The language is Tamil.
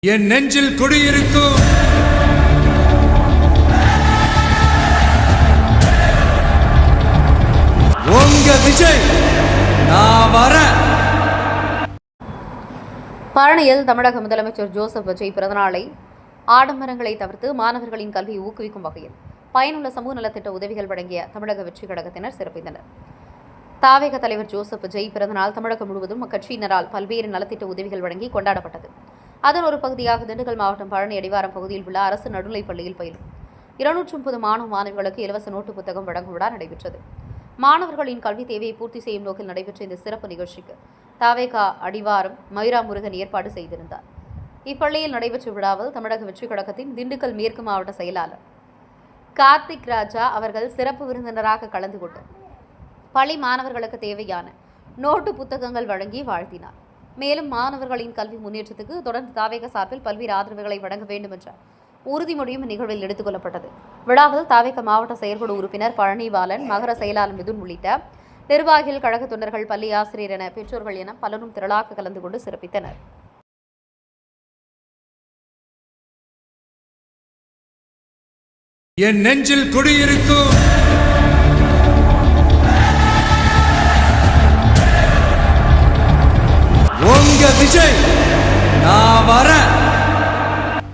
என் நெஞ்சில் குடியிருக்கும் உங்க விஜய் நான் வரேன். பழனியில் தமிழக முதலமைச்சர் ஜோசப் விஜய் பிறந்தநாளை ஆடம்பரங்களை தவிர்த்து மாணவர்களின் கல்வியை ஊக்குவிக்கும் வகையில் பயனுள்ள சமூக நலத்திட்ட உதவிகள் வழங்கிய தமிழக வெற்றிக் கழகத்தினர் சிறப்பித்தனர். தாவேக தலைவர் ஜோசப் விஜய் பிறந்தநாள் தமிழகம் முழுவதும் அக்கட்சியினரால் பல்வேறு நலத்திட்ட உதவிகள் வழங்கி கொண்டாடப்பட்டது. அதன் ஒரு பகுதியாக திண்டுக்கல் மாவட்டம் பழனி அடிவாரம் பகுதியில் உள்ள அரசு நடுநிலைப் பள்ளியில் பயிலும் 230 மாணவ மாணவிகளுக்கு இலவச நோட்டு புத்தகம் வழங்கும் விழா நடைபெற்றது. மாணவர்களின் கல்வி தேவையை பூர்த்தி செய்யும் நோக்கில் நடைபெற்ற இந்த சிறப்பு நிகழ்ச்சிக்கு தாவேகா அடிவாரம் மயூரா முருகன் ஏற்பாடு செய்திருந்தார். இப்பள்ளியில் நடைபெற்ற விழாவில் தமிழக வெற்றிக் கழகத்தின் திண்டுக்கல் மேற்கு மாவட்ட செயலாளர் கார்த்திக் ராஜா அவர்கள் சிறப்பு விருந்தினராக கலந்து கொண்டு பள்ளி மாணவர்களுக்கு தேவையான நோட்டு புத்தகங்கள் வழங்கி வாழ்த்தினார். மேலும் மாணவர்களின் கல்வி முன்னேற்றத்துக்கு தொடர்ந்து தாவேக சார்பில் பல்வேறு ஆதரவுகளை வழங்க வேண்டும் என்ற உறுதிமொழியும் இந்நிகழ்வில் எடுத்துக் கொள்ளப்பட்டது. விழாவில் தாவேக மாவட்ட செயற்குழு உறுப்பினர் பழனி பாலன், மகர செயலாளர் மிதுன் உள்ளிட்ட நிர்வாகிகள், கழக தொண்டர்கள், பள்ளி ஆசிரியர் என பெற்றோர்கள் என பலரும் திரளாக கலந்து கொண்டு சிறப்பித்தனர். என் நெஞ்சில் குடியிருக்கும்